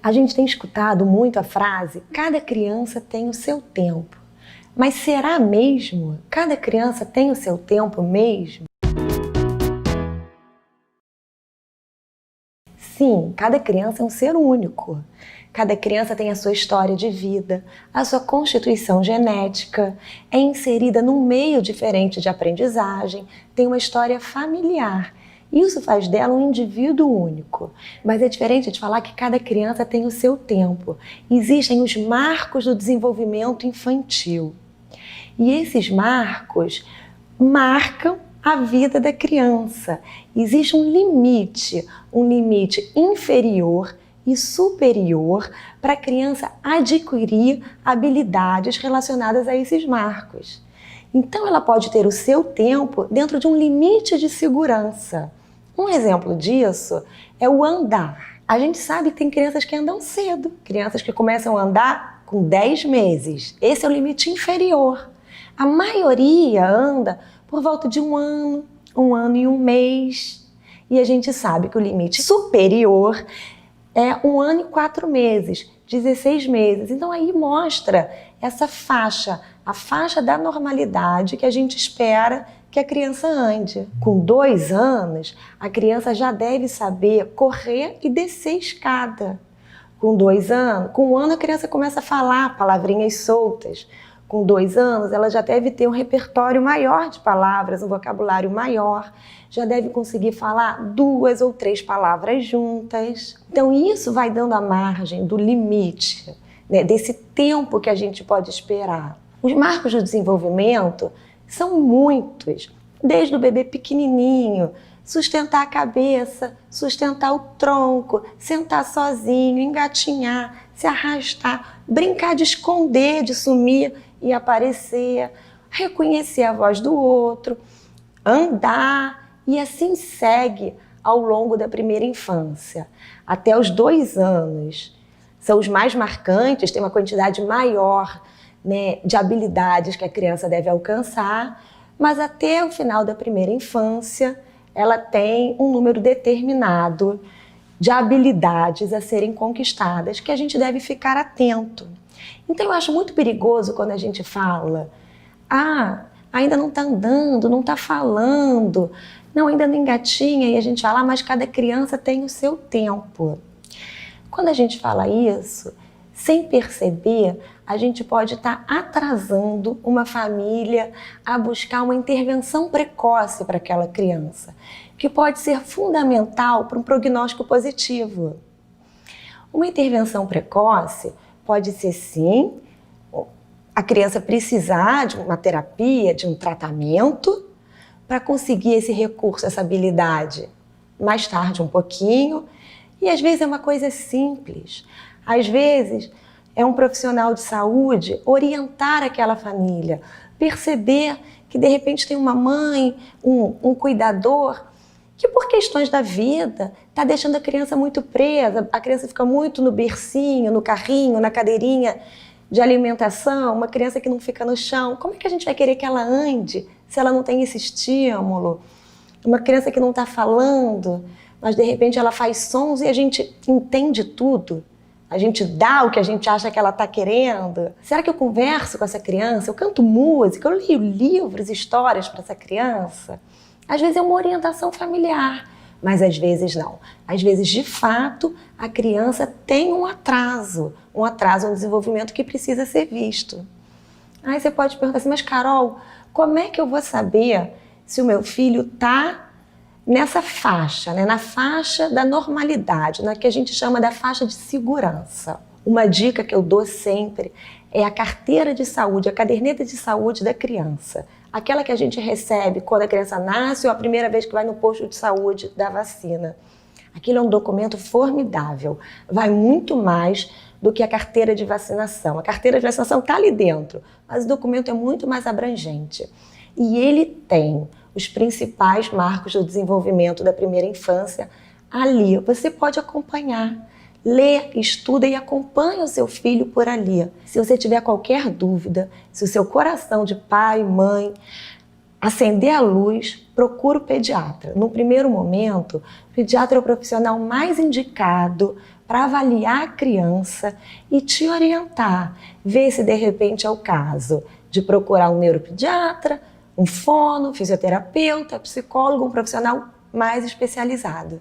A gente tem escutado muito a frase, cada criança tem o seu tempo. Mas será mesmo? Cada criança tem o seu tempo mesmo? Sim, cada criança é um ser único. Cada criança tem a sua história de vida, a sua constituição genética, é inserida num meio diferente de aprendizagem, tem uma história familiar. Isso faz dela um indivíduo único. Mas é diferente de falar que cada criança tem o seu tempo. Existem os marcos do desenvolvimento infantil. E esses marcos marcam a vida da criança. Existe um limite inferior e superior para a criança adquirir habilidades relacionadas a esses marcos. Então ela pode ter o seu tempo dentro de um limite de segurança. Um exemplo disso é o andar. A gente sabe que tem crianças que andam cedo, crianças que começam a andar com 10 meses. Esse é o limite inferior. A maioria anda por volta de um ano e um mês. E a gente sabe que o limite superior é 1 ano e 4 meses, 16 meses. Então aí mostra essa faixa, a faixa da normalidade que a gente espera que a criança ande. Com 2 anos, a criança já deve saber correr e descer escada. Com 2 anos, com 1 ano a criança começa a falar palavrinhas soltas. Com 2 anos, ela já deve ter um repertório maior de palavras, um vocabulário maior, já deve conseguir falar 2 ou 3 palavras juntas. Então isso vai dando a margem do limite, né, desse tempo que a gente pode esperar. Os marcos do desenvolvimento são muitos, desde o bebê pequenininho, sustentar a cabeça, sustentar o tronco, sentar sozinho, engatinhar, se arrastar, brincar de esconder, de sumir e aparecer, reconhecer a voz do outro, andar e assim segue ao longo da primeira infância. Até os 2 anos são os mais marcantes, tem uma quantidade maior, né, de habilidades que a criança deve alcançar, mas até o final da primeira infância ela tem um número determinado de habilidades a serem conquistadas que a gente deve ficar atento. Então eu acho muito perigoso quando a gente fala, ainda não está andando, não está falando, não, ainda não engatinha, e a gente fala, mas cada criança tem o seu tempo. Quando a gente fala isso, sem perceber, a gente pode estar atrasando uma família a buscar uma intervenção precoce para aquela criança, que pode ser fundamental para um prognóstico positivo. Uma intervenção precoce pode ser, sim, a criança precisar de uma terapia, de um tratamento, para conseguir esse recurso, essa habilidade mais tarde um pouquinho, e às vezes é uma coisa simples. Às vezes é um profissional de saúde orientar aquela família, perceber que de repente tem uma mãe, um cuidador, que por questões da vida está deixando a criança muito presa, a criança fica muito no bercinho, no carrinho, na cadeirinha de alimentação, uma criança que não fica no chão. Como é que a gente vai querer que ela ande se ela não tem esse estímulo? Uma criança que não está falando, mas de repente ela faz sons e a gente entende tudo. A gente dá o que a gente acha que ela está querendo. Será que eu converso com essa criança? Eu canto música, eu leio livros, histórias para essa criança? Às vezes é uma orientação familiar, mas às vezes não. Às vezes, de fato, a criança tem um atraso no desenvolvimento que precisa ser visto. Aí você pode perguntar assim, mas Carol, como é que eu vou saber se o meu filho está nessa faixa, né? Na faixa da normalidade, na que a gente chama da faixa de segurança? Uma dica que eu dou sempre é a carteira de saúde, a caderneta de saúde da criança. Aquela que a gente recebe quando a criança nasce ou a primeira vez que vai no posto de saúde da vacina. Aquilo é um documento formidável, vai muito mais do que a carteira de vacinação. A carteira de vacinação está ali dentro, mas o documento é muito mais abrangente. E ele tem os principais marcos do desenvolvimento da primeira infância ali. Você pode acompanhar, lê, estuda e acompanha o seu filho por ali. Se você tiver qualquer dúvida, se o seu coração de pai, mãe acender a luz, procura o pediatra. No primeiro momento, o pediatra é o profissional mais indicado para avaliar a criança e te orientar, ver se de repente é o caso de procurar um neuropediatra, um fono, fisioterapeuta, psicólogo, um profissional mais especializado.